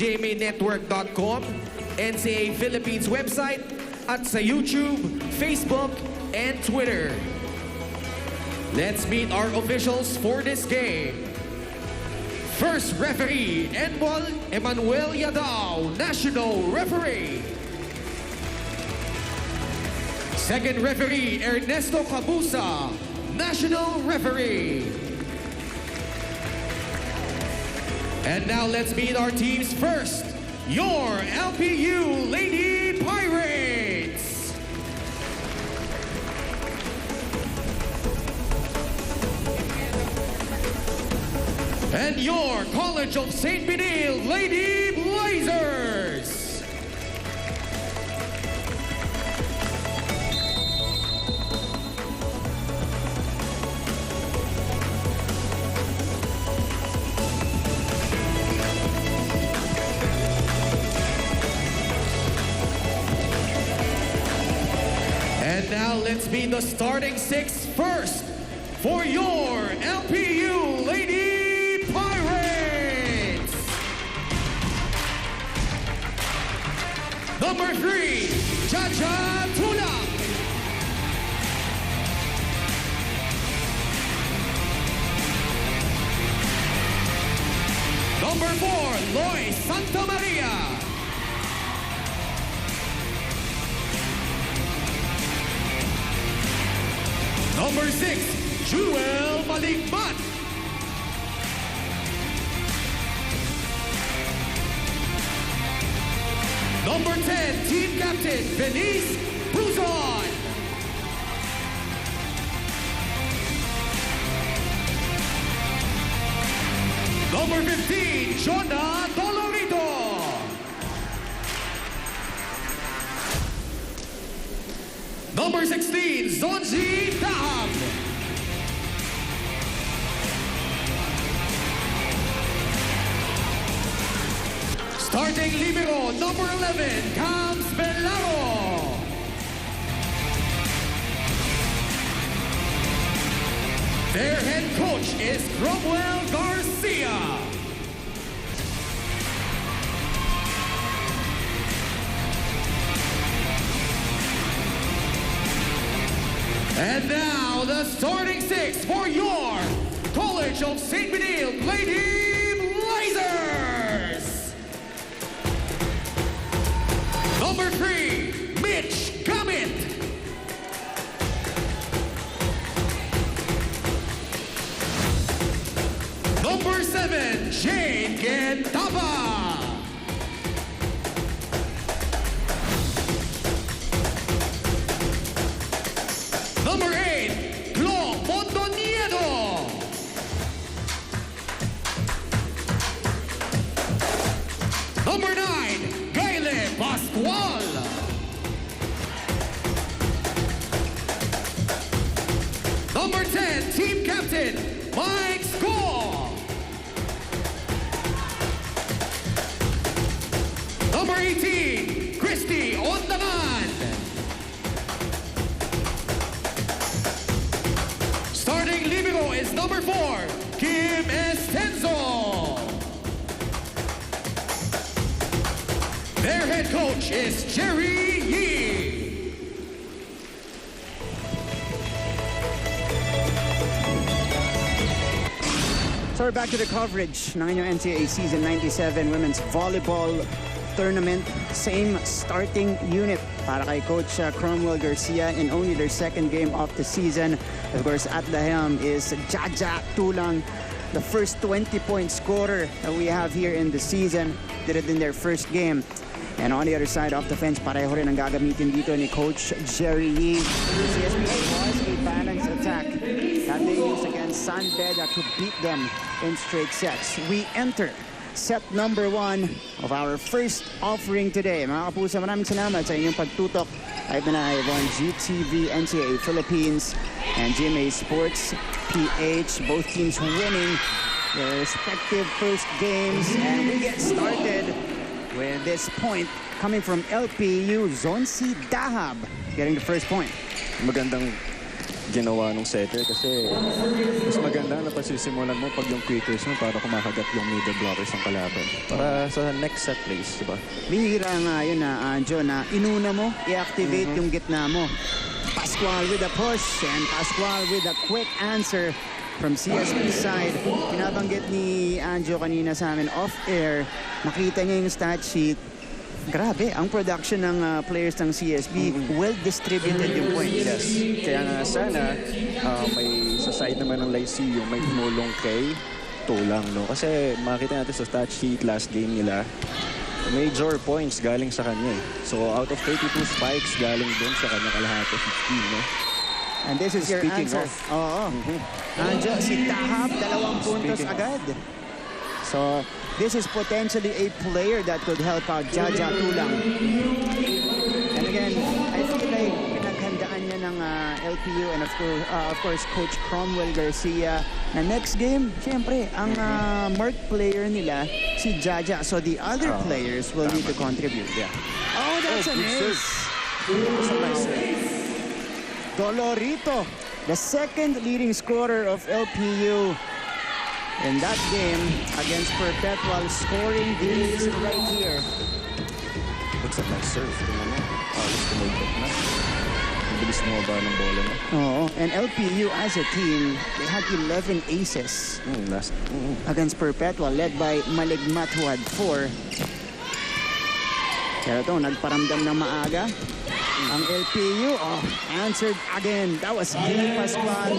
GMAnetwork.com, NCAA Philippines website, at sa YouTube, Facebook, and Twitter. Let's meet our officials for this game. First referee, Emmanuel Yadao, National Referee. Second referee, Ernesto Cabusa, National Referee. And now let's meet our teams first. Your LPU Lady Pirates. And your College of St. Benil Lady Blazers. And now let's meet the starting six first for your LPU Lady Pirates. Number 3, Jaja Tulak. Number 4, Loy Santa Maria. Number 6, Jewel Maligman. Number 10, Team Captain Venice Buzon. Number 15, Jonah Dolorito. Number 16, Zonzi Dahab. Starting libero, number 11, Cams Belaro. Their head coach is Cromwell Garcia. And now the starting six for your College of St. Benil Lady Blazers. Number 3, Mitch Gamit. Number 7, Jane Gentaba. Number 8, Glo Mondoniedo. Number 9, Gayle Pascual. Number 10, Team Captain Mike Score. Number 18, Christy Ondaman. Starting libero is number 4, Kim Estenzo. Their head coach is Jerry Yee. So we're back to the coverage. Ng NCAA Season 97 Women's Volleyball Tournament. Same starting unit para kay Coach Cromwell Garcia in only their second game of the season. Of course, at the helm is Jaja Tulang, the first 20-point scorer that we have here in the season. Did it in their first game. And on the other side of the fence, pareho rin ang gagamitin dito ni Coach Jerry Yee. CSB was a balanced attack that they used against San Beda to beat them in straight sets. We enter set number 1 of our first offering today. Mga kapuso, maraming salamat sa inyong pagtutok. I've been on GTV, NCAA Philippines, and GMA Sports PH. Both teams winning their respective first games. And we get started with this point coming from LPU, Zonzi Dahab, getting the first point. Magandang ginawa nung setter kasi mas maganda na pasisimulan mo pag yung quickers mo para kumakagat yung middle blockers ng kalaban. Para sa next set plays, diba? Bihira nga yun na, Anjo, na inuna mo, i-activate yung gitna mo. Pascual with a push and Pascual with a quick answer from CSB side. Pinabanggit ni Anjo kanina sa amin off-air. Nakita niya yung stat sheet. Grabe, ang production ng players ng CSB, well-distributed yung points. Yes. Kaya nga sana may sa side naman ng Lyceum may tumulong kay Tulang, no? Kasi makita natin sa stat sheet last game nila, major points galing sa kanya eh. So out of 32 spikes galing dun sa kanya kalahati 15, no? And this is your Speaking answer. of. Oo. Anjo, si Tahap, 2 puntos Speaking of. agad. So, this is potentially a player that could help out Jaja Tulang. And again, I feel like pinaghandaan niya ng LPU and of course Coach Cromwell Garcia na next game, syempre, ang mark player nila, si Jaja. So the other players will need to contribute. Yeah. Oh, that's a good miss. That's a nice serve. Dolorito, the second leading scorer of LPU in that game against Perpetual, scoring the ace right here. That's a nice serve. Tingnan mo. Alis tumulpot na. Ang bilis bumaba ng bola na. Oh, and LPU as a team, they had 11 aces against Perpetual, led by Maligmat who had 4. Pero ito, nagparamdam ng maaga. Ang LPU, answered again. That was Gil Pascual.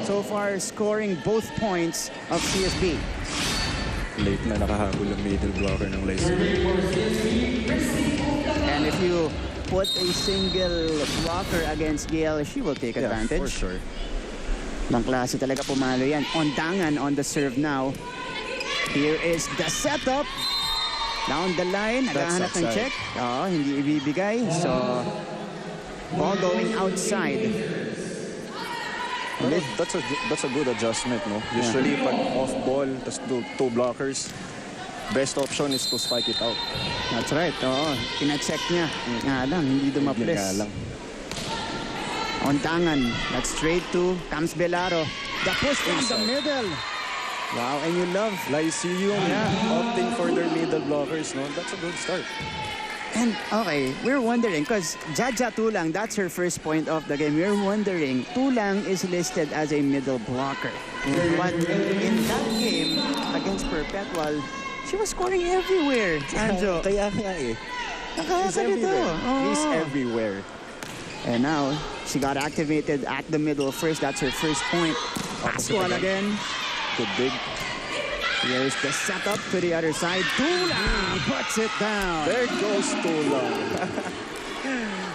So far, scoring both points of CSB. Late na nakahabol ang middle blocker ng Lyceum. And if you put a single blocker against Gail, she will take advantage. Yeah, for sure. Ibang klase talaga pumalo yan. Ondangan on the serve now. Here is the setup. Down the line, naghahanap ng outside. check. Hindi ibibigay. So, ball going outside. Pero that's a good adjustment, no? Usually, pag off-ball, tas two blockers, best option is to spike it out. That's right. Pina-check niya. Nga lang, hindi Yun nga dumaples. lang. Ondangan, that's straight to Cams Belaro. The push from the middle. Wow, and you love. Lyceum opting for their middle blockers, no? That's a good start. And okay, we're wondering, because Jaja Tulang, that's her first point of the game. We're wondering, Tulang is listed as a middle blocker. But in that game against Perpetual, she was scoring everywhere, Anjo. Kaya nga eh. He's Nakakalito. everywhere. Oo. He's everywhere. And now, she got activated at the middle first. That's her first point. Pascual again. Good dig. Here's the setup to the other side. Tulang puts it down. There goes Tulang.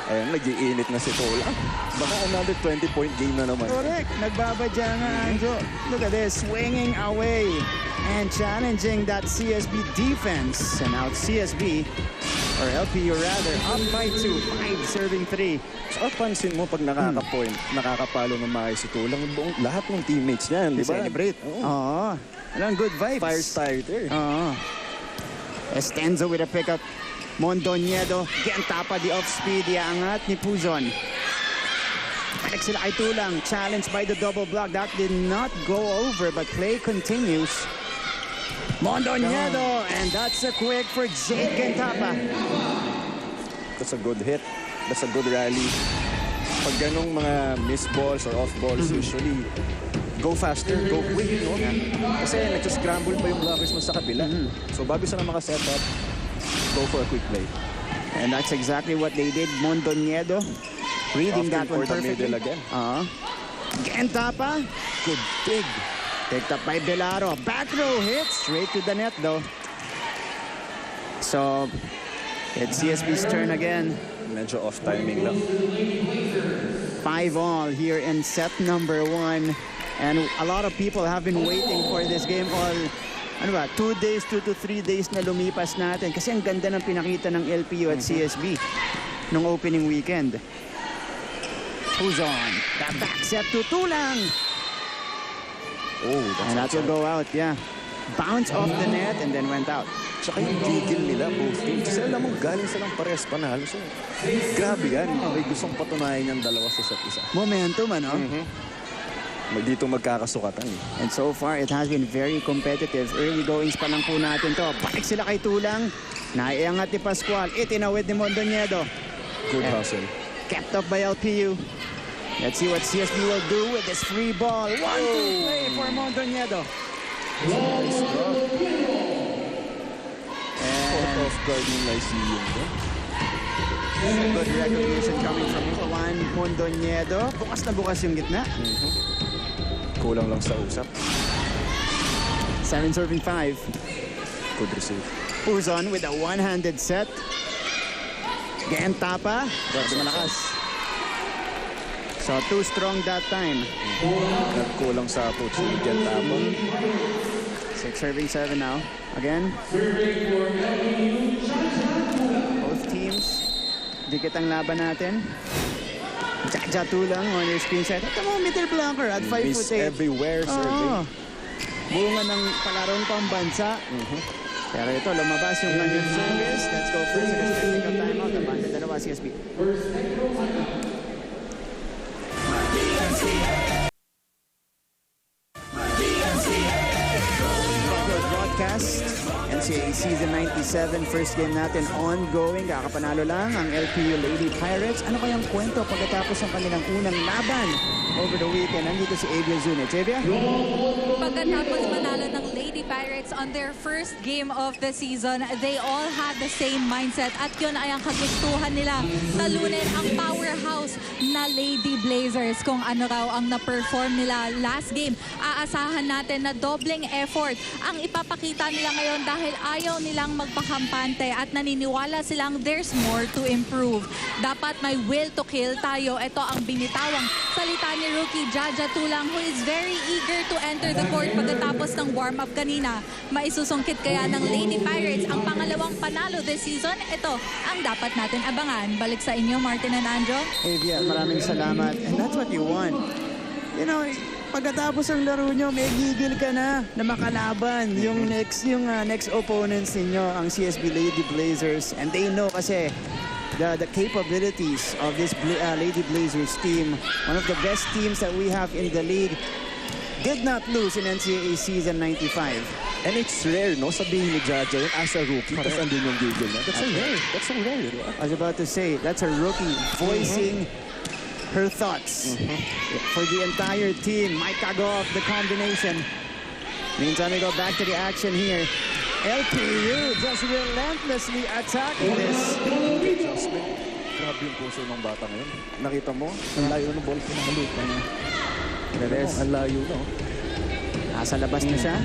Ayan, nag-iinit na si Tulang. Baka another 20-point game na naman. Correct. Nagbabadya nga, Anjo. Look at this. Swinging away and challenging that CSB defense. And now CSB, or LPU rather, up by 2. 5 serving 3. So, pansin mo pag nakaka-point, nakakapalo ng maayos si Tulang, lahat ng teammates niyan, di ba? Celebrate. Oo. Walang good vibes. Fire starter. Oo. Estenzo with a pickup. Mondoñedo. Gentapa the off-speed. Iangat ni Puzon. Balik sila kay Tulang. Challenged by the double block. That did not go over, but play continues. Mondoñedo. And that's a quick for Jake Gentapa. That's a good hit. That's a good rally. Pag ganong mga miss balls or off balls, usually go faster, go quick, no? Kasi nagsascramble pa yung blockers mo sa kabila. So bago sila makaset up, go for a quick play. And that's exactly what they did. Mondoñedo reading that one for the perfectly. middle again. Gentapa. Good dig. Picked up by Belaro. Back row hit. Straight to the net, though. So, it's CSB's turn again. Medyo off timing lang. 5-all here in set number 1. And a lot of people have been waiting for this game all, 2 days, 2 to 3 days na lumipas natin. Kasi ang ganda ng pinakita ng LPU at CSB nung opening weekend. Who's on? The back set to Tulang. Oh, And that will go out, yeah. Bounce off the net and then went out. Tsaka yung gigil nila, both teams. Kasi alam mo, galing silang pares panalo. So, grabe yan. May gustong patunayan yung dalawa sa isa't isa. Momentum, ano? Dito magkakasukatan. And so far, it has been very competitive. Early goings pa lang po natin to. Balik sila kay Tulang. Naiangat ni Pascual. Itinawid ni Mondoñedo. Good hustle. Kept up by LPU. Let's see what CSB will do with this free ball. 1-2 play for Mondoñedo. Nice draw. Caught off guard yung Lyceum. Good recognition coming from Juan Mondoñedo. Bukas na bukas yung gitna. Kulang lang sa usap. 7 serving 5. Good receive. Uzon with a one-handed set. Again, Tapa. Grabe malakas. So, too strong that time. Nagkulang sa approach ni Jen Tapa. 6 serving 7 now. Again. Both teams. Dikit ang laban natin. Jaja Tulang on your screen set. Ito mo, middle blocker at 5'8". Miss everywhere, serving. Bunga ng palarong pambansa. Pero ito, lumabas yung kanyang service. Let's go first in this technical timeout. Ang banda dalawa, CSB. Broadcast. NCAA Season 97, first game natin ongoing. Kakapanalo lang ang LPU Lady Pirates. Ano kayang kwento pagkatapos ng kanilang unang laban over the weekend? Nandito si Avia Zunich. Avia? Pagkatapos manalo ng Lady Pirates on their first game of the season, they all had the same mindset at yun ay ang kagustuhan nila. Talunin ang powerhouse na Lady Blazers. Kung ano raw ang na-perform nila last game, aasahan natin na dobleng effort ang ipapakita nila ngayon dahil ayaw nilang magpakampante at naniniwala silang there's more to improve. Dapat may will to kill tayo. Ito ang binitawang salita ni rookie Jaja Tulang, who is very eager to enter the court pagkatapos ng warm-up kanina. Maisusungkit kaya ng Lady Pirates ang pangalawang panalo this season? Ito ang dapat natin abangan. Balik sa inyo, Martin and Andrew. Avia, maraming salamat. And that's what you want. You know, pagkatapos ng laro nyo, may gigil ka na makalaban yung next opponents ninyo, ang CSB Lady Blazers. And they know kasi the capabilities of this Lady Blazers team, one of the best teams that we have in the league, did not lose in NCAA Season 95. And it's rare, no? Sabihin ni Jaja yun as a rookie, tapos andun yung gigil niya. That's so rare. That's so rare. Diba? I was about to say, that's a rookie voicing her thoughts for the entire team. Might go off the combination. Meantime, we go back to the action here. LPU just relentlessly attacking this. Adjustment. Grabe yung puso ng bata ngayon. Nakita mo? Ang layo ng ball. Pinakalupa niya. Ang layo, no? Nasa labas na siya.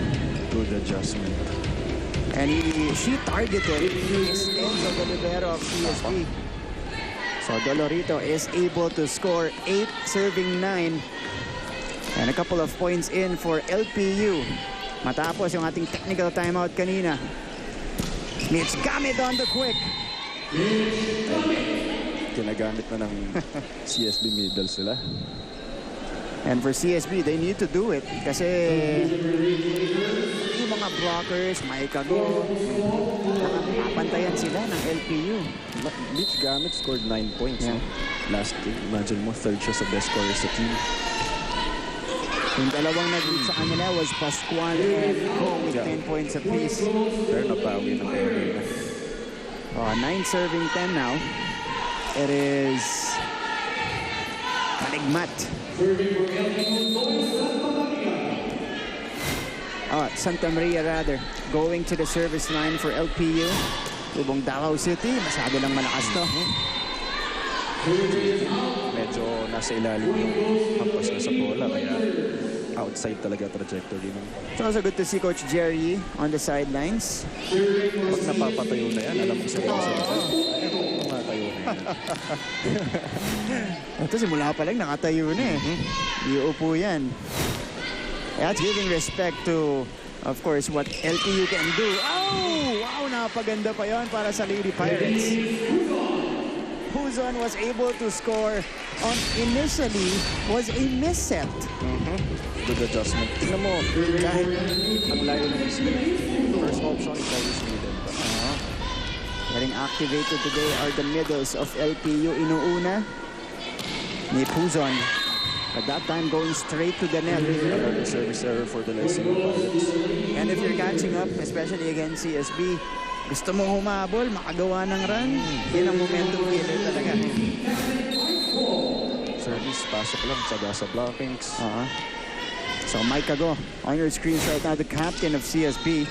Good adjustment. And she targeted his Enzo the libero of CSB. So Dolorito is able to score 8, serving 9. And a couple of points in for LPU. Matapos yung ating technical timeout kanina. Mitch gamit on the quick. Kinagamit na ng CSB middle sila. And for CSB, they need to do it. Kasi yung mga blockers, may kago. Nakapantayan sila ng LPU. Mitch Gamit scored 9 points last game. Imagine mo, third siya sa best scorer sa team. Yung dalawang nag-lead sa kanila was Pascual and Ko with 10 points apiece. Pero napawi ng area na. 9 serving 10 now. It is Maligmat. Santa Maria rather. Going to the service line for LPU. Lubong Davao City. Masyado lang malakas to. Medyo nasa ilalim yung hampas na sa bola. Kaya outside talaga trajectory nun. It's also good to see Coach Jerry on the sidelines. Pag napapatayo na yan, alam mo seryoso na yan. Nakatayo na yan. Ito simula pa lang nakatayo na eh. Iupo yan. That's giving respect to, of course, what LPU can do. Oh! Wow! Napaganda pa yon para sa Lady Pirates. Huzon was able to score on initially was a miss set. Good adjustment. Tingnan mo, kahit ang layo ng receive, first option is always middle. Getting activated today are the middles of LPU. Inuuna ni Puzon. But that time going straight to the net. Another service error for the Lyceum Pirates. And if you're catching up, especially against CSB, gusto mo humabol, makagawa ng run, yan ang momentum killer talaga. Service, pasok lang, tsaga sa blockings. So Mike Cago on your screens right now, the captain of CSB.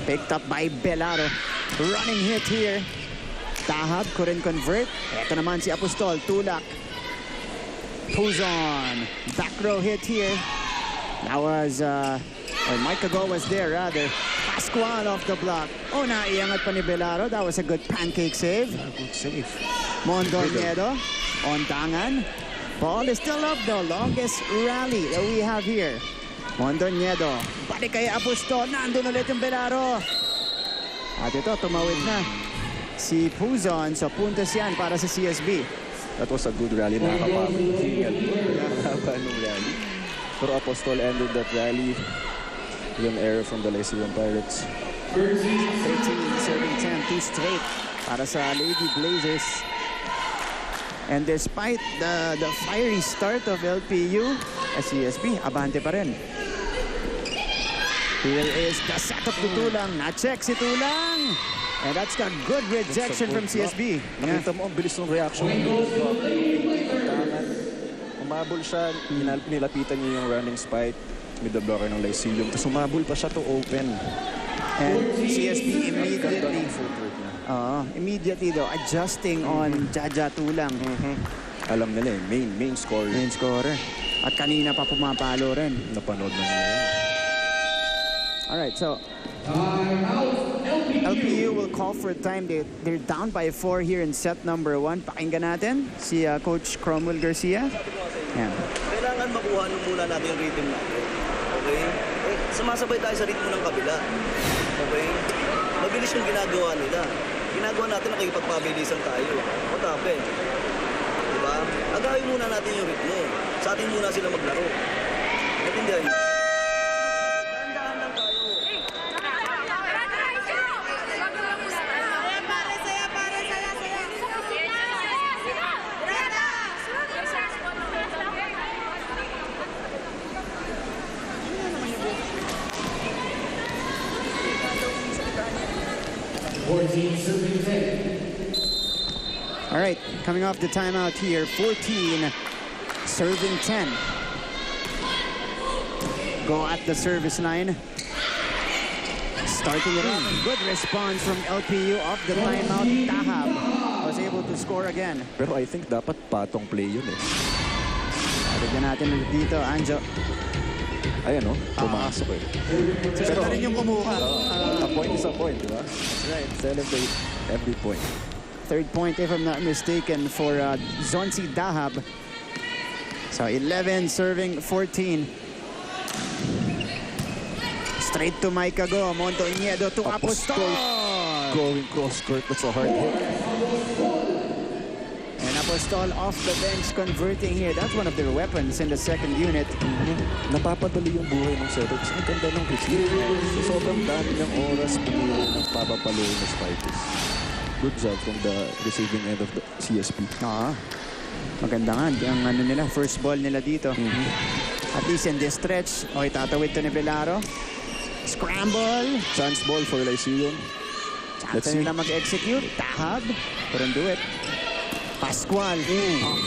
Picked up by Belaro. Running hit here. Tahab couldn't convert. Ito naman si Apostol, tulak. Puzon. Back row hit here. That was, Mike Cago was there rather. Pascual off the block. Oh, naiangat pa ni Belaro. That was a good pancake save. Good save. Mondoñedo on tangan. Ball is still up though. Longest rally that we have here. Mondoñedo. Balik kay Apostol. Nandun ulit yung Belaro. At ito, tumawid na si Puzon. So puntos yan para sa CSB. That was a good rally. Nakakapagod. Mahaba nung rally. Pero Apostol ended that rally with an error from the Lyceum Pirates. 13, serving 10, 2 straight para sa Lady Blazers. And despite the fiery start of LPU, CSB, abante pa rin. Here is the setup to Tulang. Na-check si Tulang. And that's a good rejection from CSB. Nakita mo ang bilis ng reaction. Umabol siya, nilapitan niya yung running spike, middle blocker ng Lyceum. Tapos umabol pa siya to open. And CSB immediately though, adjusting on Jaja Tulang. Alam nila main scorer. Main scorer. At kanina pa pumapalo rin. Napanood na nila yan. Alright, so LPU will call for a time. They're down by 4 here in set number 1. Pakinggan natin si Coach Cromwell Garcia. Yan. Kailangan makuha muna natin yung rhythm natin. Okay? Sumasabay tayo sa ritmo ng kabila. Okay? Mabilis yung ginagawa nila. Ginagawa natin na nakikipagpabilisan tayo. What happened? Diba? Agawin muna natin yung ritmo. Sa atin muna sila maglaro. Natindihan nyo? Dahan-dahan lang tayo. All right, coming off the timeout here, 14, serving 10. Go at the service line. Starting it off. Good response from LPU off the timeout. Tahab was able to score again. Pero I think dapat patong play yun eh. Bigyan natin ulit dito, Anjo. Ayan o, pumasok eh. Pero rin yung kumuha. A point is a point, di ba? That's right. Celebrate every point. Third point, if I'm not mistaken, for Zonzi Dahab. So 11 serving 14. Straight to Mike Cago. Mondoñedo to Apostol. Going cross court, that's a hard hit. And Apostol off the bench converting here. That's one of their weapons in the second unit. Napapadali yung buhay ng Celtics. Ang ganda ng receive. Sobrang dami ng oras pumili ng papapalo ng Spikers. Good job from the receiving end of the CSB. Maganda nga. Ang ano nila, first ball nila dito. At least in this stretch. O, itatawid to ni Belaro. Scramble. Chance ball for Lyceum. Chance nila mag-execute. Tahab. Couldn't do it. Pascual.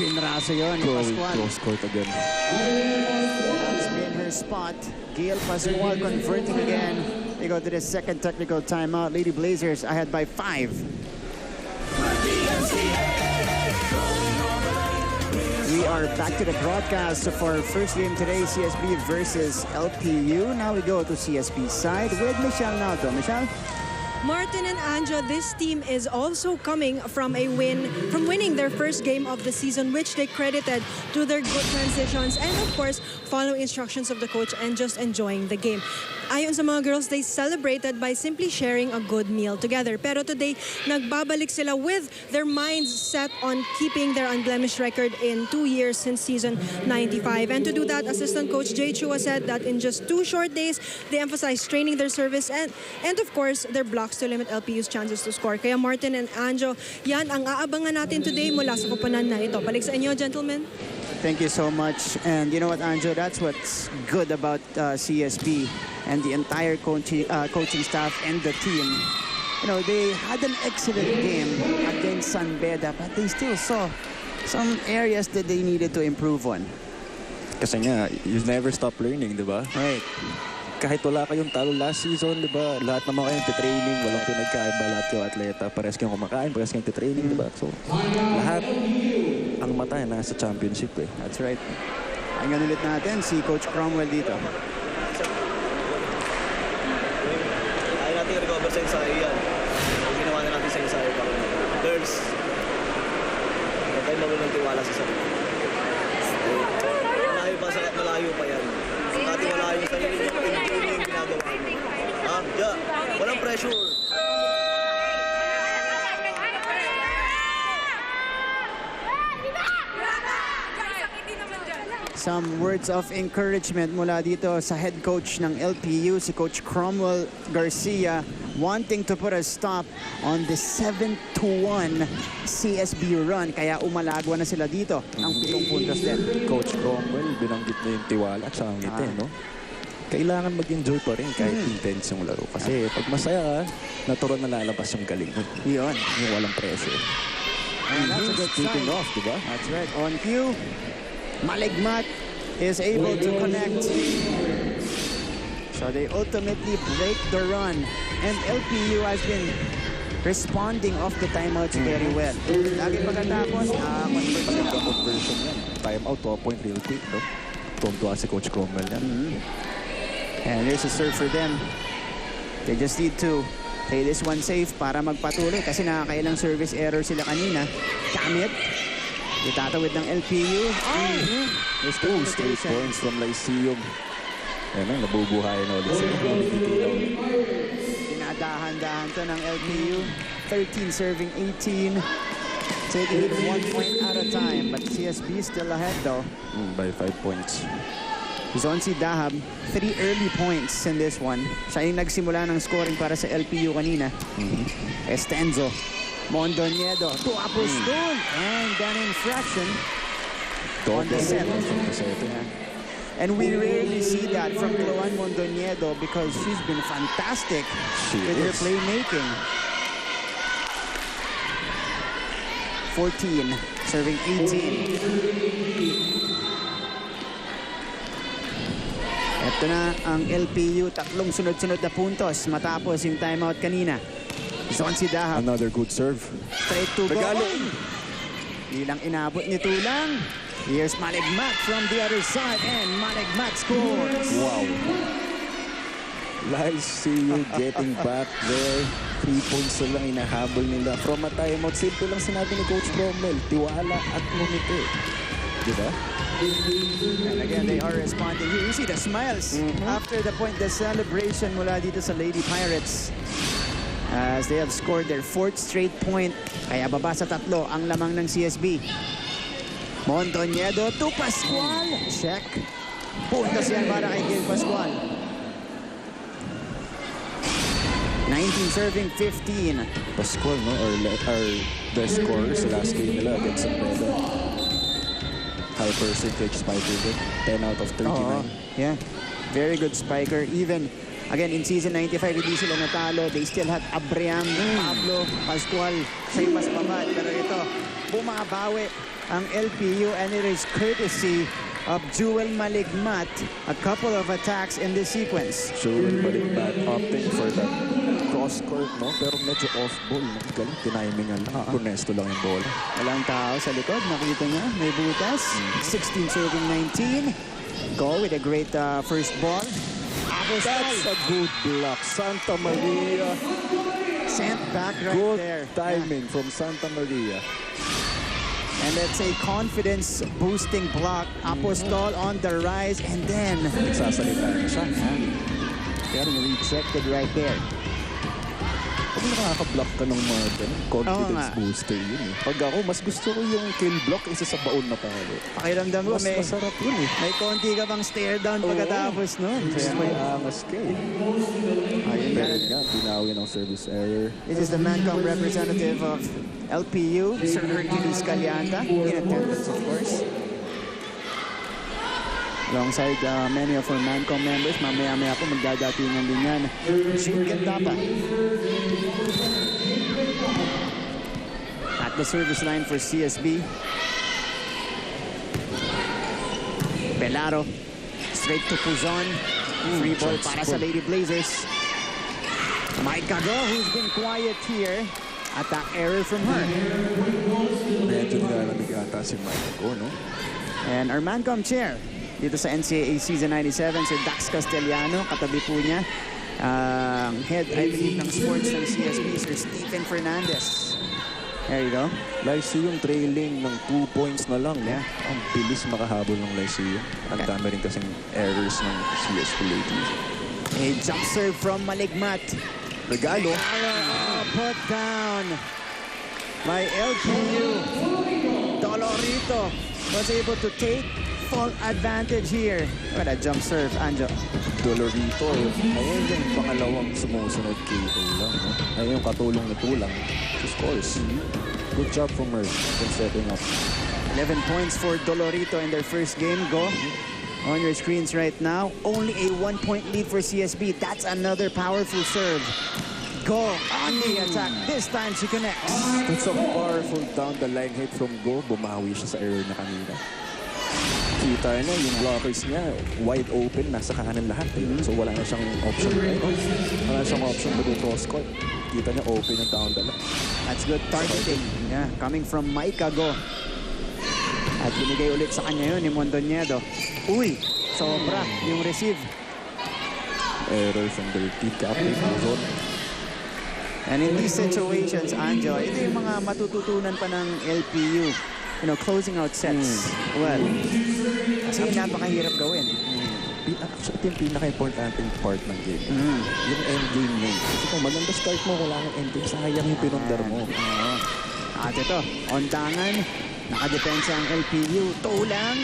Pinraso yun. Pascual. Cross court again. That's been her spot. Gail Pascual converting again. They go to the second technical timeout. Lady Blazers ahead by 5. We are back to the broadcast of our first game today, CSB versus LPU. Now we go to CSB side with Michelle Naldo. Michelle? Martin and Anjo, this team is also coming from a win, from winning their first game of the season, which they credited to their good transitions and, of course, following instructions of the coach and just enjoying the game. Ayon sa mga girls, they celebrated by simply sharing a good meal together. Pero today, nagbabalik sila with their minds set on keeping their unblemished record in 2 years since season 95. And to do that, assistant coach Jay Chua said that in just 2 short days, they emphasized training their service and of course, their blocks to limit LPU's chances to score. Kaya Martin and Anjo, yan ang aabangan natin today mula sa koponan na ito. Balik sa inyo, gentlemen. Thank you so much. And you know what, Anjo? That's what's good about CSB and the entire coaching staff and the team. You know, they had an excellent game against San Beda, but they still saw some areas that they needed to improve on. Kasi nga, you never stop learning, di ba? Right. Kahit wala kayong talo last season, di ba? Lahat naman kayong titraining, walang pinagkaiba, lahat yung atleta. Pares kayong kumakain, pares kayong titraining, di ba? So, lahat ang mata nasa championship eh. That's right. Pakinggan ulit natin si Coach Cromwell dito. Ayaw natin i-recover sa ensayo yan. Ginawa na natin sa ensayo. Girls, huwag tayo mawalang tiwala sa sarili. Malayo pa yan. Dati wala yung sarili nyo, pinagpili yung ginagawa nyo. Walang pressure. Some words of encouragement mula dito sa head coach ng LPU, si Coach Cromwell Garcia, wanting to put a stop on the 7-1 CSB run. Kaya umalagwa na sila dito. Ang 7 puntos din. Coach Cromwell, binanggit na yung tiwala at saka ngiti, no? Kailangan mag-enjoy pa rin kahit intense yung laro. Kasi pag masaya ka, natural na lalabas yung galing mo. Yun. Yung walang pressure. And that's a good Speaking sign. of, di ba? That's right. On cue, Maligmat is able to connect. So they ultimately break the run. And LPU has been responding off the timeouts very well. Lagi pagkatapos, convert sila. Conversion yan. Timeout to a point real quick, no? Tontuwa si Coach Cromwell yan. And there's a serve for them. They just need to play this one safe para magpatuloy kasi nakakailang service error sila kanina. Kamit. Itatawid ng LPU. There's 2 straight points from Lyceum. Ayan na, nabubuhay na ulit sila. Dinadahan-dahan to ng LPU. 13 serving 18. Taking it 1 point at a time. But CSB still ahead though. By 5 points. Zonsi Dahab, 3 early points in this one. Siya yung nagsimula ng scoring para sa LPU kanina. Estenzo. Mondoñedo to Apostol. And then infraction on the set. Yeah. And we rarely see that from Chloan Mondoñedo because she's been fantastic with her playmaking. 14, serving 18. Ito na ang LPU, tatlong sunod-sunod na puntos matapos yung timeout kanina. Zonsi Dahab. Another good serve. Straight to Regalo. goal. Ilang inabot ni Tulang. Here's Maligmat from the other side and Maligmat scores. Wow. Lyceum getting back there. 3 points na lang inahabol nila. From a timeout, simple lang sinabi ni Coach Cromwell. Tiwala at ngumiti. Diba? And again, they are responding. You see the smiles after the point, the celebration mula dito sa Lady Pirates. As they have scored their 4th straight point. Kaya baba sa 3 ang lamang ng CSB. Mondoñedo to Pascual. Check. Puntos yan para kay Gil Pascual. 19 serving 15. Pascual, no? Or the scores last game nila against San Beda. High percentage spiker din. 10 out of 39. Yeah. Very good spiker. Even again, in season 95, hindi sila natalo. They still had Abraham, Pablo, Pascual. Siya yung mas mamad. Pero ito, bumabawi ang LPU and it is courtesy of Jewel Maligmat. A couple of attacks in this sequence. Jewel Maligmat opting for that cross court, no? Pero medyo off ball, no? Galing, tinimingan lang. Honesto lang yung bola. Walang tao sa likod. Nakita niya, may butas. 16 serving 19. Go with a great first ball. That's a good block. Santa Maria. Sent back right Good there. timing from Santa Maria. And that's a confidence-boosting block. Apostol on the rise, and then Nagsasalita na siya. getting rejected right there. nakaka-block ka ng mga ganun. Confidence Oo nga. booster yun eh. Pag ako, mas gusto ko yung kill block isa sa baon na palo. Pakiramdam ko, Mas masarap yun eh. may konti ka bang stare down pagkatapos nun. Mas may angas ka eh. Ayun Pero yan. nga, binawi ng service error. This is the Mancom representative of LPU, Sir Hercules Calianta, in attendance of course. Alongside many of our Mancom members, mamaya-maya po magdadatingan din yan. Shoot ganda pa. At the service line for CSB. Pelaro, straight to Puzon. Free ball para sa Lady Blazers. Mike Cago, who's been quiet here. Attack error from her. Medyo nilalamig ata si Michael, no? And our Mancom chair dito sa NCAA Season 97, Sir Dax Castellano, katabi po niya. Head, I believe, ng sports ng CSB, Sir Stephen Fernandez. There you go. Lyceum trailing ng 2 points na lang. Yeah. Ang bilis makahabol ng Lyceum. Ang dami rin kasing errors ng CSB lately. A jump serve from Maligmat. Regalo. Put down by LPU. Dolorito was able to take full advantage here. What a jump serve, Anjo. Dolorito. Ayun yung pangalawang sumusunod kay Tulang. No? Ayun yung katulong na Tulang. She scores. Good job from her in setting up. 11 points for Dolorito in their first game. Go. On your screens right now. Only a 1-point lead for CSB. That's another powerful serve. Go on the attack. This time she connects. That's a powerful down the line hit from Go. Bumawi siya sa error na kanina. Kita niya, yung blockers niya, wide open, nasa kanan lahat. Eh. So wala na siyang option. Wala na siyang option to cross court. Kita niya open yung down the line. That's good targeting. Yeah, coming from Mike Cago. At binigay ulit sa kanya yun ni Mondoñedo. Uy, sobra yung receive. Error from their team captain. And in these situations, Anjo, ito yung mga matututunan pa ng LPU. You know, closing out sets. Well, kasi napakahirap gawin. Actually, ito yung pinaka-importanting part ng game. Yung endgame mo. Kasi kung maganda start mo, wala kang endgame, sayang yung pinundar mo. At ito, ondangan. Nakadepensa ang LPU. Tulang.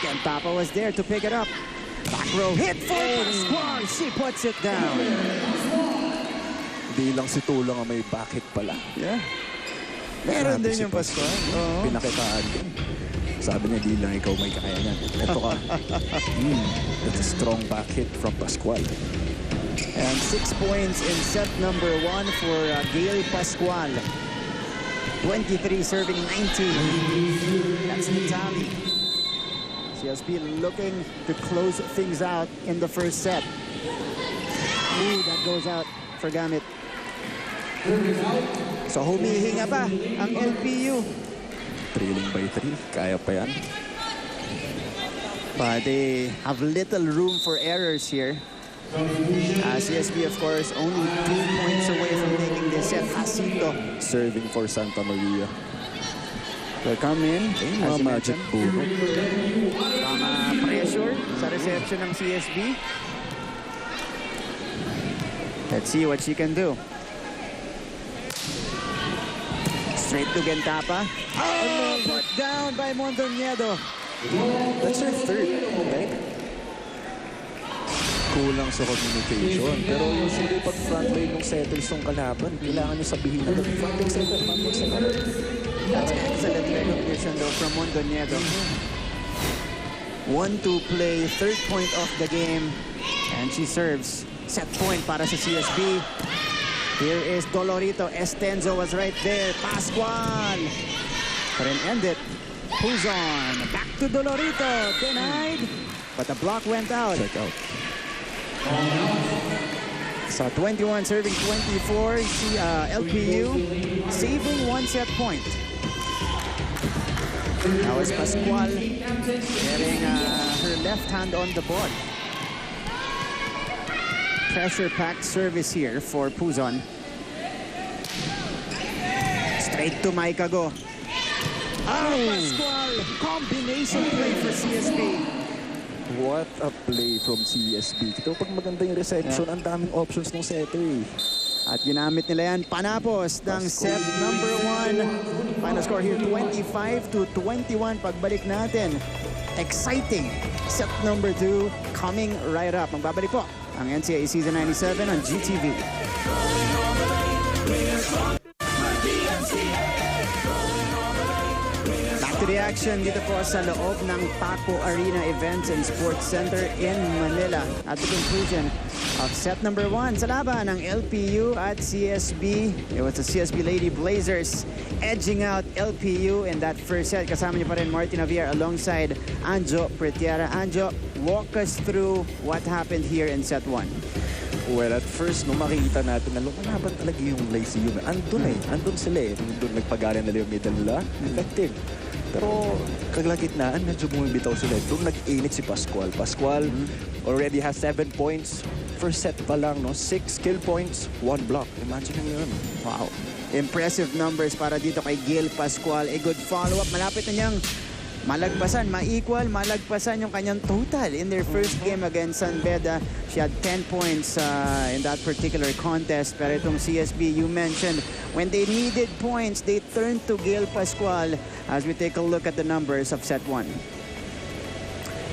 Ken Papa was there to pick it up. Back row hit for Pascual. She puts it down. Hindi lang si Tulang ang may back-hit pala. Yeah. Meron Grabe din si yung Pascual. Oo. Pinakitaan din. Sabi niya, di lang ikaw may kakayanan. Ito ka. That's a strong back hit from Pascual. And 6 points in set number 1 for Gail Pascual. 23 serving 19. That's the tally. CSB looking to close things out in the first set. Ooh, that goes out for Gamit. So humihinga pa ang LPU. Trailing by 3. Kaya pa yan. But they have little room for errors here. CSB, of course, only 2 points away from taking this set. Asito Serving for Santa Maria. will come in. Mga magic puro. Pressure sa reception ng CSB. Let's see what she can do. Straight to Gentapa. Oh, put down by Mondoñedo. That's her third. Okay? Kulang sa communication. Pero usually pag frontline ng setters yung kalaban, kailangan nyo sabihin na frontline setter, frontline setter. That's excellent recognition though from Mondoñedo. 1-2 play, third point of the game. And she serves. Set point para sa CSB. Here is Dolorito. Estenzo was right there. Pascual. Couldn't end it. Puzon. Back to Dolorito. Denied. But the block went out. Check out. So 21 serving 24. LPU saving 1 set point. That was Pascual getting her left hand on the board. Pressure-packed service here for Puzon. Straight to Maicago. Oh, Pascual! Combination play for CSB. What a play from CSB. Ito pag maganda yung reception, ang daming options ng setter eh. At ginamit nila yan panapos ng set number 1. Final score here 25-21. Pagbalik natin, exciting set number 2 coming right up. Magbabalik po ang NCAA Season 97 on GTV. Back to the action dito po sa loob ng Paco Arena Events and Sports Center in Manila. At the conclusion of set number 1 sa laban ng LPU at CSB. It was the CSB Lady Blazers edging out LPU in that first set. Kasama niyo pa rin Martin Javier alongside Anjo Pretiera. Anjo, walk us through what happened here in set 1. Well, at first, nung makikita natin na lumalaban talaga yung LPU, andun sila eh. Doon nagpagaling nila yung medal nila, effective. Pero kaglagitnaan, medyo bumibitaw sila. Doon nag-init si Pascual. Pascual already has 7 points. First set pa lang, no? 6 kill points, 1 block. Imagine nyo yun. Wow. Impressive numbers para dito kay Gil Pascual. A good follow-up. Malapit na niyang malagpasan, malagpasan yung kanyang total in their first game against San Beda. She had 10 points in that particular contest. Pero itong CSB, you mentioned, when they needed points, they turned to Gil Pascual as we take a look at the numbers of set 1.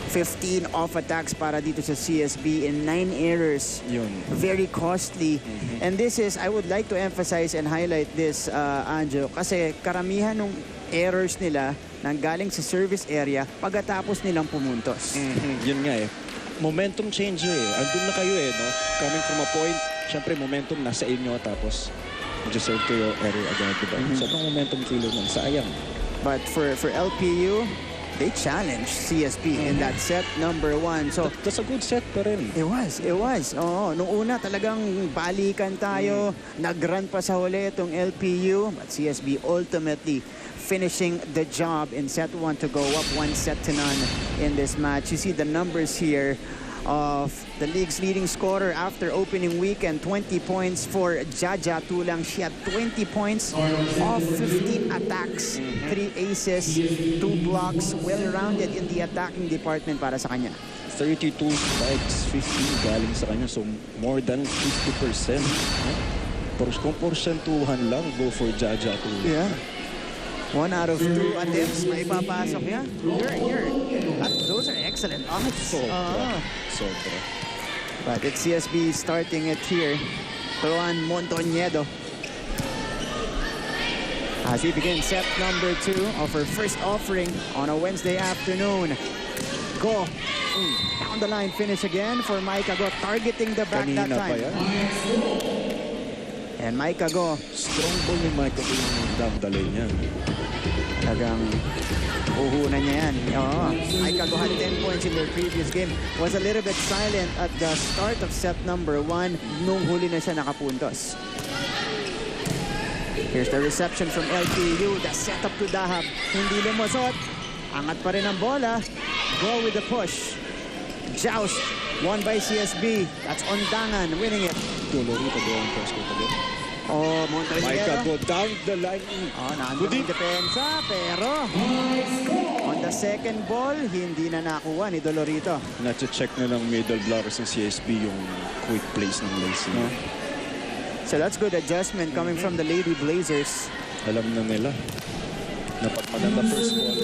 15 off attacks para dito sa CSB in 9 errors. Yun. Very costly. And this is, I would like to emphasize and highlight this, Anjo, kasi karamihan ng errors nila nanggaling sa service area pagkatapos nilang pumuntos. Yun nga eh. Momentum changer eh. Andun na kayo eh, no? Coming from a point, syempre momentum nasa inyo tapos mag-serve kayo error agad, diba? Sobrang momentum killer nun. Sayang. But for LPU, they challenged CSB in that set number 1. So That's a good set pa rin. It was. Oo, nung una talagang balikan tayo. Nag-run pa sa huli itong LPU. But CSB ultimately finishing the job in set 1 to go up 1-0 in this match. You see the numbers here of the league's leading scorer after opening weekend. 20 points for Jaja Tulang. She had 20 points off 15 attacks, 3 aces, 2 blocks. Well-rounded in the attacking department para sa kanya. 32 spikes, 15 galing sa kanya. So more than 50%. Pero kung porsentuhan lang, go for Jaja Tulang. Yeah. 1 out of 2 attempts, maipapasok niya. Those are excellent odds. Sobra. But it's CSB starting it here. Juan Montoñedo. As we begin set number 2 of her first offering on a Wednesday afternoon. Go. Down the line finish again for Maika Go, targeting the back Kanina that time. pa yan. And Maika Go. Strong ball ni Maika Go yung down the lane niya. Talagang uhunan niya yan. Oo. Maika Go had 10 points in their previous game. Was a little bit silent at the start of set number 1 nung huli na siya nakapuntos. Here's the reception from LPU. The setup to Dahab. Hindi lumusot. Angat pa rin ang bola. Go with the push. Joust. Won by CSB. That's Ondangan winning it. Dolorito going first ko ulit. Oh, Montoñedo. Maika Go down the line. Oh, nandun ang depensa, pero on the second ball, hindi na nakuha ni Dolorito. Na-check na ng middle blockers ng CSB yung quick plays ng Lacey. So that's good adjustment coming from the Lady Blazers. Alam na nila na pag maganda first ball,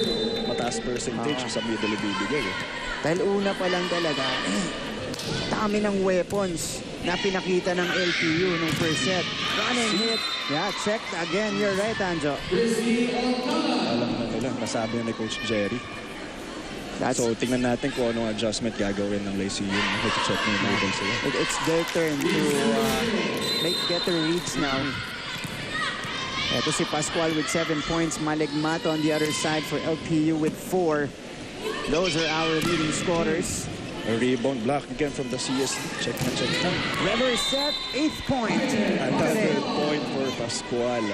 mataas percentage sa middle ibibigay. Dahil una pa lang talaga, dami ng weapons na pinakita ng LPU nung first set. Running hit. Yeah, checked again. You're right, Anjo. Alam na nila, nasabi na ni Coach Jerry. So, tingnan natin kung anong adjustment gagawin ng Lacey yun. Check na yung natin sila. It's their turn to make better reads now. Ito si Pascual with 7 points. Maligmato on the other side for LPU with 4. Those are our leading scorers. A rebound block again from the CSB. Check na. Reverse set, 8th point. And the third point for Pascual.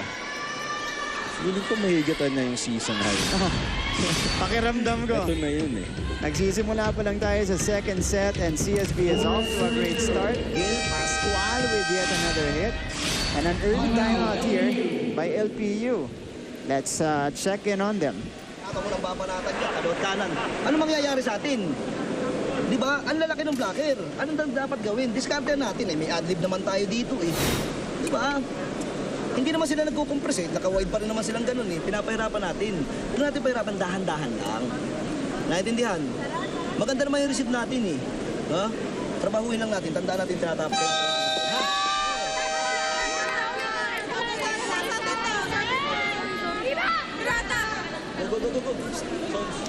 Feeling ko mahigatan na yung season high. Pakiramdam ko. Ito na yun eh. Nagsisimula pa lang tayo sa second set and CSB is off to a great start. Gil Pascual with yet another hit. And an early timeout here by LPU. Let's check in on them. Ako mo ng babanatan niya, kalot kanan. Ano mangyayari sa atin? Di ba? Ang lalaki ng blocker. Anong dapat gawin? Discard natin eh. May adlib naman tayo dito eh. Di ba? Hindi naman sila nagkukompress eh. Naka-wide pa rin naman silang ganun eh. Pinapahirapan natin. Huwag natin pahirapan, dahan-dahan lang. Naintindihan? Maganda naman yung receive natin eh. Ha? Trabahuin lang natin. Tandaan natin tinatapos. Go.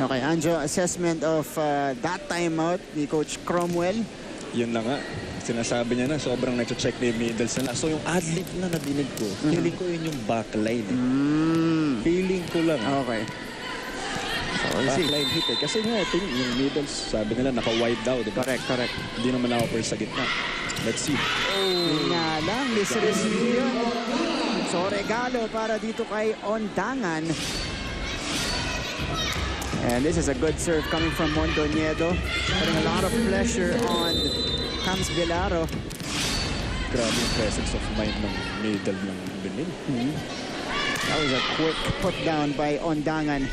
Okay, Anjo, assessment of that timeout ni Coach Cromwell. Yun na nga. Sinasabi niya na sobrang nag-check na yung middles nila. So yung ad-lib na nadinig ko, feeling ko yun yung backline. Feeling ko lang. Okay. So, we'll see. Backline hit eh. Kasi nga, yung middles, sabi nila naka-wide daw, diba? Correct. Hindi naman na-offer sa gitna. Let's see. Yun nga lang, misreceive yun. So, regalo para dito kay Ondangan. And this is a good serve coming from Mondoñedo. Putting a lot of pressure on Cams Vilaro. Grabe yung presence of mind ng middle ng Benin. That was a quick put down by Ondangan.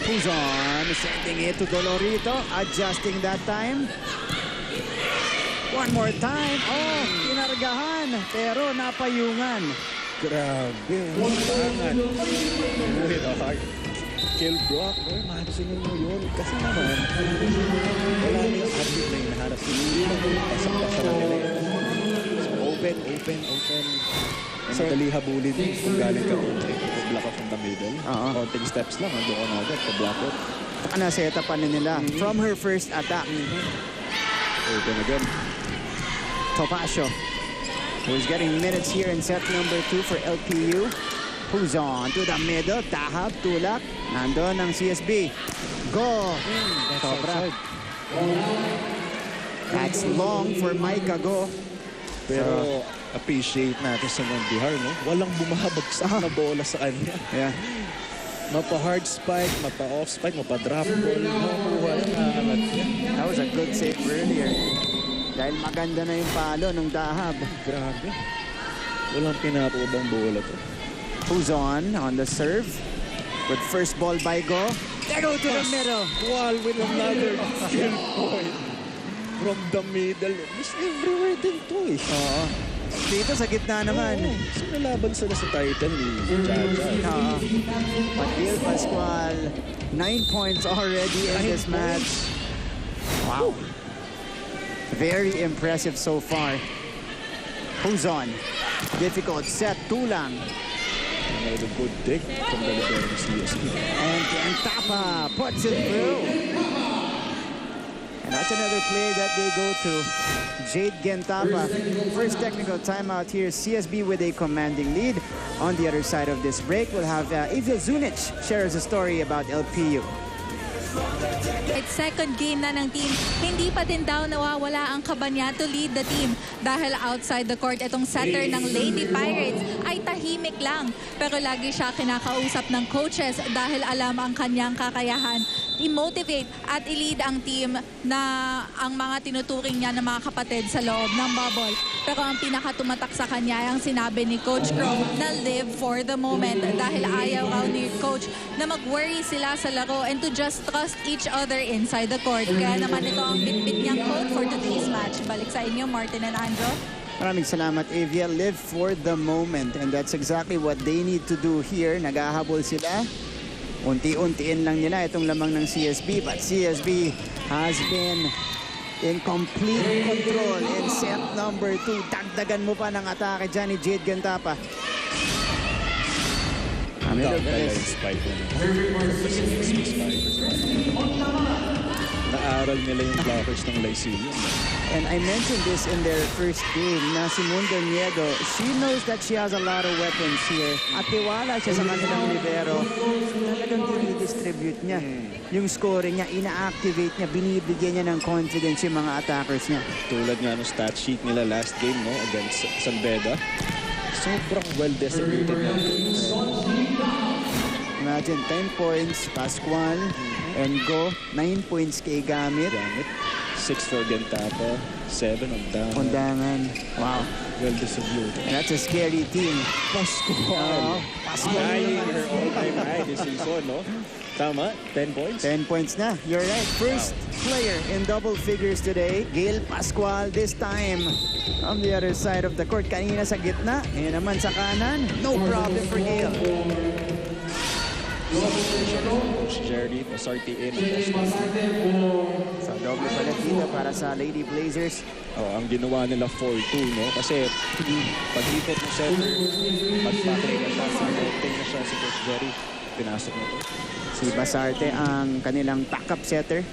Who's on? Sending it to Dolorito. Adjusting that time. One more time. Oh, kinargahan. Pero napayungan. Grabe. Ondangan. With a heart. Kill block. Mahatsinin mo yun. Kasi naman, wala na yung athlete na hinaharap. Hindi na pasok-pasok na nila yun. So, open. Madali habulin kung galing ka block off from the middle. Konting steps lang, doon ka na agad, pa-block out. Taka na set-upan na nila from her first attack. Open again. Topacio, who's getting minutes here in set number 2 for LPU. Who's on to the middle, tahab, tulak. Nandun ang CSB. Go! Sobra. That's long for Micah Go. Pero appreciate natin sa Mondihar, no? Walang bumahabagsak na bola sa kanya. Yeah. Mapa-hard spike, mapa-off spike, mapa-drop ball. Walang aangat niya. That was a good save earlier. Dahil maganda na yung palo ng dahab. Grabe. Walang pinapabang bola to. Who's on the serve? With first ball by Go. They go to the middle. Wall with another skill point. From the middle. Miss everywhere din to eh. Oo. Dito sa gitna naman. So nalaban sila sa title ni Jaja. Patil Pascual, 9 points already in this match. Wow. Very impressive so far. Who's on? Difficult set, Tulang. Another good dig from the libero ng CSB. And Gentapa puts it through. And that's another player that they go to. Jade Gentapa. First technical timeout here. CSB with a commanding lead. On the other side of this break, we'll have Evil Zunic share us a story about LPU. It's second game na ng team. Hindi pa din daw nawawala ang kaba niya to lead the team. Dahil outside the court, itong setter ng Lady Pirates ay tahimik lang. Pero lagi siya kinakausap ng coaches dahil alam ang kanyang kakayahan. I-motivate at i-lead ang team na ang mga tinuturing niya ng mga kapatid sa loob ng bubble. Pero ang pinakatumatak sa kanya ay ang sinabi ni Coach Crow na live for the moment dahil ayaw raw ni Coach na mag-worry sila sa laro and to just trust each other inside the court. Kaya naman ito ang bit-bit niyang quote for today's match. Balik sa inyo, Martin and Andrew. Maraming salamat, Avia. Live for the moment. And that's exactly what they need to do here. Naghahabol sila. Unti-untiin lang nila itong lamang ng CSB. But CSB has been in complete control in set number 2. Dagdagan mo pa ng atake dyan ni Jade Gentapa. Naaral nila yung blockers ng Lyceum. And I mentioned this in their first game na si Mundo Niedo, she knows that she has a lot of weapons here. At tiwala siya sa kanilang libero. Talagang dinidistribute niya. Yung scoring niya, ina-activate niya, binibigyan niya ng confidence yung mga attackers niya. Tulad nga ng stat sheet nila last game, no, against San Beda. Sobrang well-distributed na. Imagine, 10 points, Pascual, and Go, 9 points kay Gamit. 6 for Gentapa, 7 on down. Ondangan. Wow. Well-distributed. And that's a scary team. Pascual. Pascual. Dying her own all-time high this season, no? Tama? 10 points? 10 points na. You're right. First player in double figures today, Gail Pascual. This time on the other side of the court. Kanina sa gitna. Ngayon naman sa kanan. No problem for Gail. Coach Jerry, pasarte in. So double pala dito para sa Lady Blazers. Oh, ang ginawa nila 4-2, no? Kasi pag ikot ng setter, mag-pattern na siya, mag-pattern na siya si Coach Jerry. Pinasok na to. Si Basarte ang kanilang backup setter.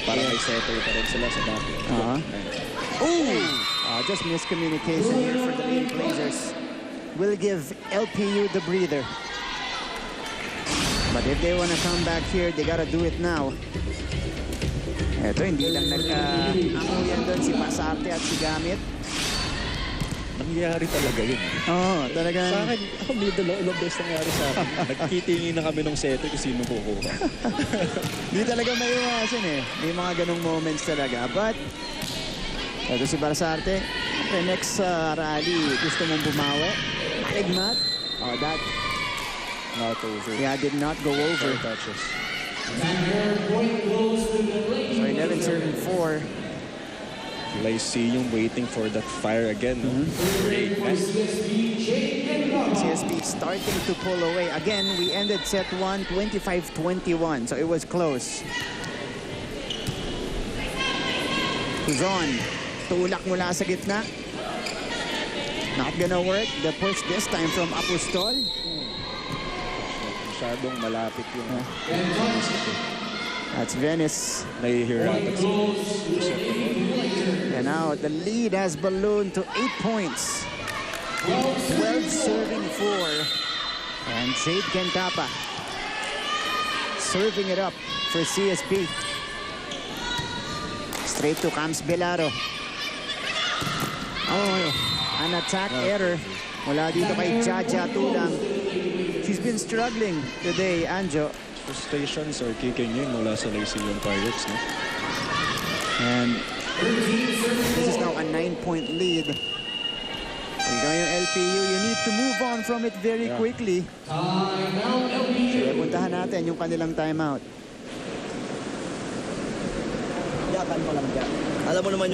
Para may setter pa rin sila sa back. Just miscommunication here for the Lady Blazers. Will give LPU the breather. But if they want to come back here, they gotta do it now. Ito, hindi lang nagka-amuyan doon si Basarte at si Gamit. Nangyari talaga yun. Oo, talagang... Sa akin, ako middle best nangyari sa akin. Nagkitingin na kami ng setter kung sino kukuha. Hindi talaga maiwasan eh. May mga ganong moments talaga. But, ito si Basarte. Okay, next rally, gusto mong bumawi. Igmat. Oh, that... Not over. Yeah, did not go over. Touches. So 11 serving 4. Lyceum waiting for that fire again. No? Great match. CSB starting to pull away. Again, we ended set 1, 25-21. So it was close. Zon. Tulak mula sa gitna. Not gonna work. The push this time from Apostol. Masyadong malapit yung That's Venice. nahihirapan sa And now the lead has ballooned to 8 points. 12 serving 4. And Jade Kentapa serving it up for CSB. Straight to Camps Belaro. Oh, an attack error. Mula dito kay Jaja Tulang. She's been struggling today, Anjo. frustrations or kicking in mula sa Lyceum Pirates. No? And this is now a 9-point lead. Ikaw yung LPU, you need to move on from it very quickly. Kaya puntahan natin yung kanilang timeout. Yakan mo lang dyan. Alam mo naman yung